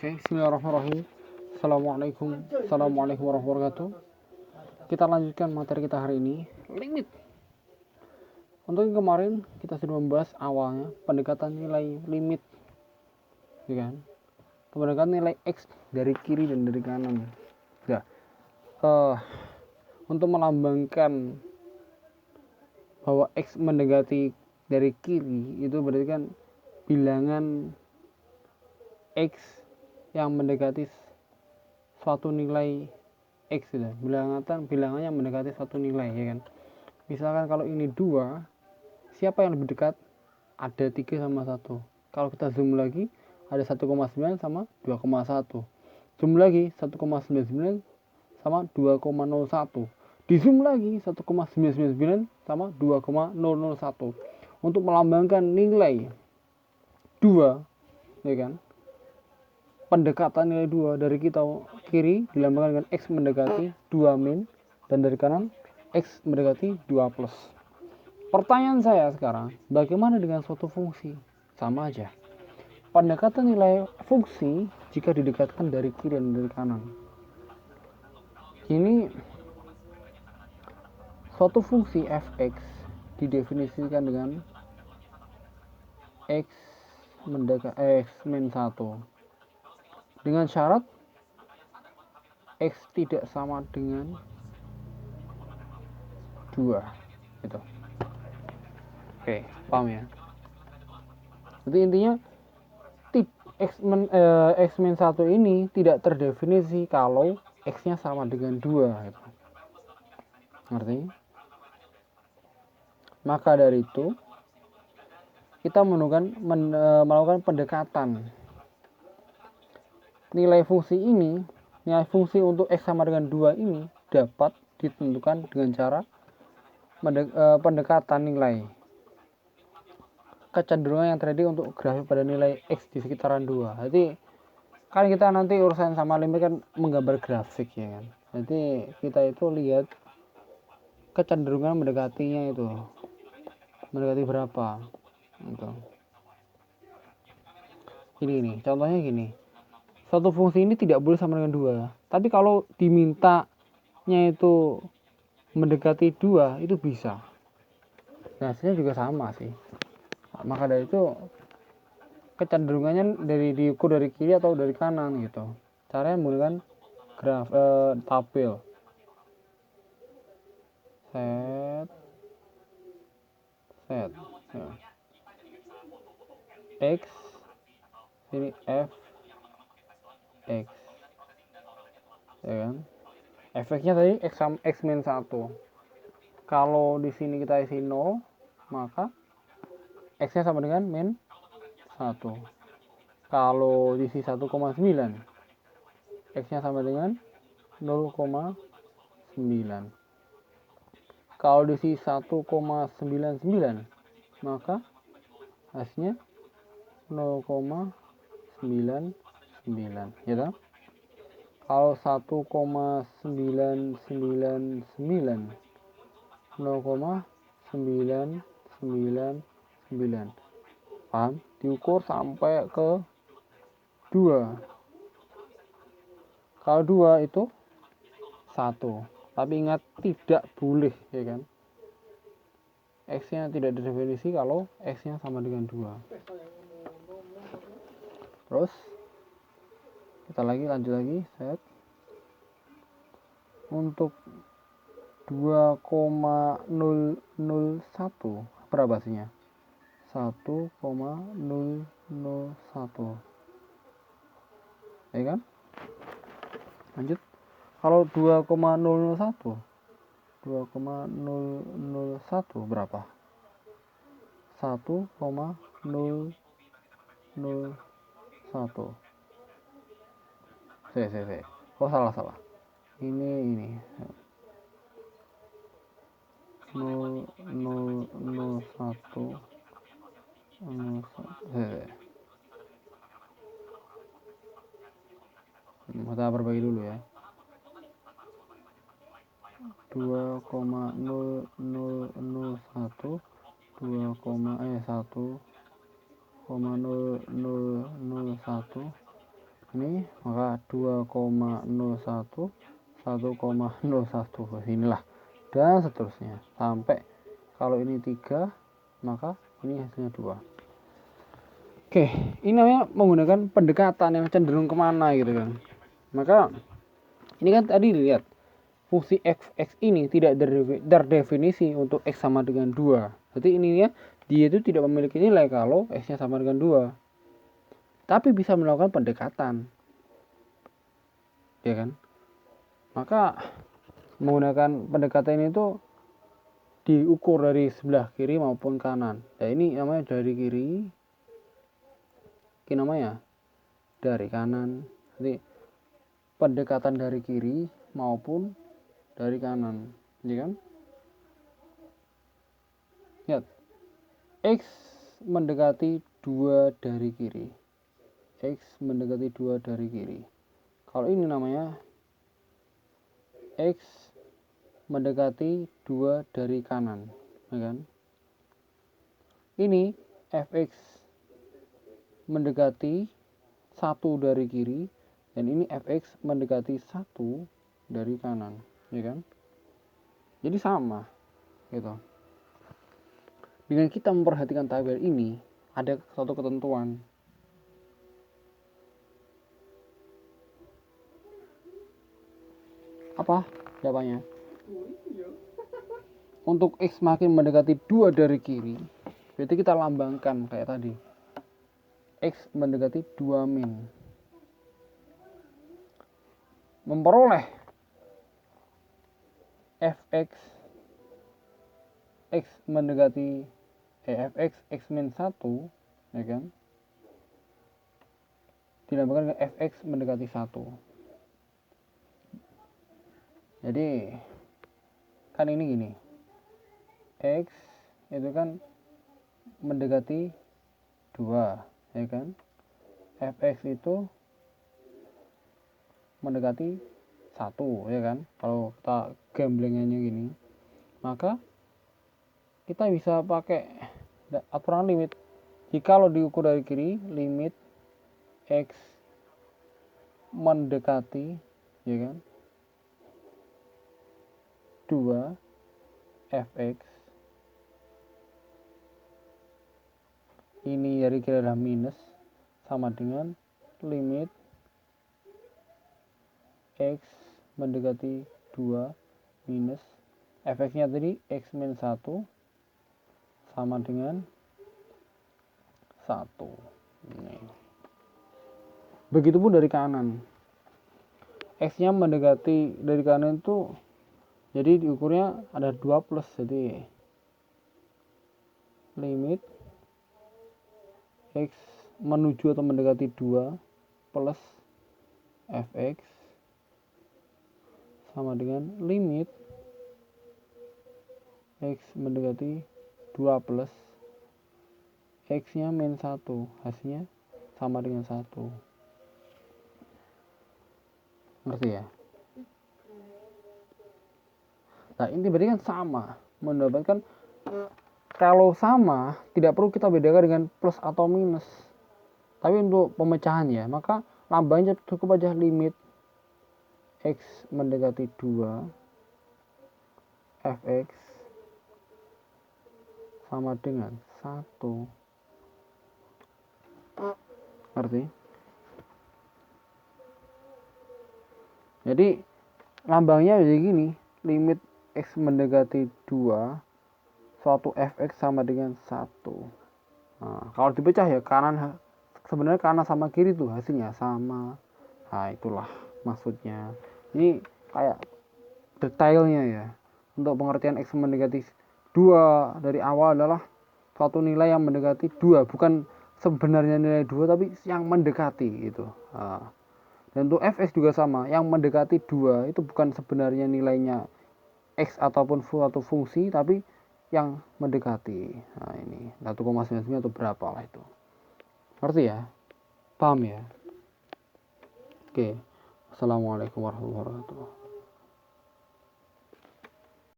Oke, bismillahirrahmanirrahim. Assalamualaikum warahmatullahi wabarakatuh. Kita lanjutkan materi kita hari ini, limit. Untuk yang kemarin kita sudah membahas awalnya pendekatan nilai limit, ya kan? Pendekatan nilai x dari kiri dan dari kanan. Nah, untuk melambangkan bahwa x mendekati dari kiri itu berarti kan bilangan x yang mendekati suatu nilai x gitu. Bilangan yang mendekati suatu nilai, ya kan. Misalkan kalau ini 2, siapa yang lebih dekat? Ada 3 sama 1. Kalau kita zoom lagi, ada 1,9 sama 2,1. Zoom lagi 1,99 sama 2,01. Di zoom lagi 1,999 sama 2,001. Untuk melambangkan nilai 2, ya kan. Pendekatan nilai 2 dari kita kiri dilambangkan dengan x mendekati 2 min, dan dari kanan x mendekati 2 plus. Pertanyaan saya sekarang, bagaimana dengan suatu fungsi? Sama aja. Pendekatan nilai fungsi jika didekatkan dari kiri dan dari kanan. Ini suatu fungsi fx didefinisikan dengan x mendekati x min 1 dengan syarat x tidak sama dengan 2 gitu. Oke, paham ya? Jadi intinya x min 1 ini tidak terdefinisi kalau x nya sama dengan 2 gitu. Ngerti? Maka dari itu kita melakukan pendekatan nilai fungsi ini. Nilai fungsi untuk x sama dengan 2 ini dapat ditentukan dengan cara pendekatan nilai kecenderungan yang terjadi untuk grafik pada nilai x di sekitaran 2. Jadi kan kita nanti urusan sama limit kan menggambar grafik, ya kan. Jadi kita itu lihat kecenderungan mendekatinya itu mendekati berapa gitu. Ini contohnya gini, suatu fungsi ini tidak boleh sama dengan 2, tapi kalau dimintanya itu mendekati 2 itu bisa. Nah, hasilnya juga sama sih. Maka dari itu kecenderungannya diukur dari kiri atau dari kanan gitu. Caranya menggunakan tabel. Set ya. X ini f x, ya kan. Efeknya tadi x min 1. Kalau di sini kita isi 0, maka x nya sama dengan min 1. Kalau diisi 1,9, x nya sama dengan 0,9. Kalau diisi 1,99, maka hasilnya 0,99, gitu. Kalau 1,999, 0,999. Paham? Diukur sampai ke 2. Kalau 2 itu 1. Tapi ingat, tidak boleh, ya kan. X nya tidak didefinisi kalau x nya sama dengan 2. Terus kita lanjut lagi, set. Untuk 2,001 berapa hasilnya? 1,001, ya kan. Lanjut. Kalau 2,001 berapa? 1,001. Oh, salah. Ini 001. Kita perbaiki dulu ya. 2,0001 1,001 ini, maka 2,01 1,01 inilah, dan seterusnya sampai kalau ini 3 maka ini hasilnya 2. Oke, ini namanya menggunakan pendekatan yang cenderung kemana gitu kan. Maka ini kan tadi dilihat fungsi f(x) ini tidak terdefinisi untuk x sama dengan 2. Berarti ininya dia itu tidak memiliki nilai kalau x-nya sama dengan 2. Tapi bisa melakukan pendekatan. Ya kan? Maka menggunakan pendekatan ini tuh diukur dari sebelah kiri maupun kanan. Nah, ini namanya dari kiri. Ini namanya dari kanan. Jadi pendekatan dari kiri maupun dari kanan, ya kan? Lihat, x mendekati 2 dari kiri. X mendekati 2 dari kiri. Kalau ini namanya x mendekati 2 dari kanan, ya kan? Ini fx mendekati 1 dari kiri, dan ini fx mendekati 1 dari kanan, ya kan? Jadi sama gitu. Dengan kita memperhatikan tabel ini, ada satu ketentuan. Apa jawabannya? Untuk x makin mendekati 2 dari kiri, berarti kita lambangkan kayak tadi. X mendekati 2 min. Memperoleh fx x mendekati fx x min 1, ya kan? Dilambangkan dengan fx mendekati 1. Jadi kan ini gini. X itu kan mendekati 2, ya kan? Fx itu mendekati 1, ya kan? Kalau kita gamblengannya gini, maka kita bisa pakai aturan limit. Jika lo diukur dari kiri, limit x mendekati, ya kan, 2 fx, ini dari kiri adalah minus, sama dengan limit x mendekati 2 minus fx nya tadi x min 1 sama dengan 1. Ini. Begitupun dari kanan, x nya mendekati dari kanan itu, jadi diukurnya ada 2 plus, jadi limit x menuju atau mendekati 2 plus fx sama dengan limit x mendekati 2 plus x nya min 1, hasilnya sama dengan 1. Ngerti ya? Nah, ini berarti kan sama, mendapatkan. Kalau sama, tidak perlu kita bedakan dengan plus atau minus. Tapi untuk pemecahan ya, maka lambangnya cukup aja limit x mendekati 2 fx sama dengan 1. Ngerti? Jadi lambangnya jadi gini, limit x mendekati 2 suatu fx sama dengan 1. Nah, kalau dipecah ya kanan, sebenarnya kanan sama kiri tuh hasilnya sama. Nah, itulah maksudnya. Ini kayak detailnya ya. Untuk pengertian x mendekati 2 dari awal adalah suatu nilai yang mendekati 2, bukan sebenarnya nilai 2 tapi yang mendekati gitu. Nah, dan untuk fx juga sama, yang mendekati 2 itu bukan sebenarnya nilainya x ataupun suatu fungsi, tapi yang mendekati. Nah, ini 1,99 atau berapa lah itu. Ngerti ya? Paham ya? Oke. Assalamualaikum warahmatullahi wabarakatuh.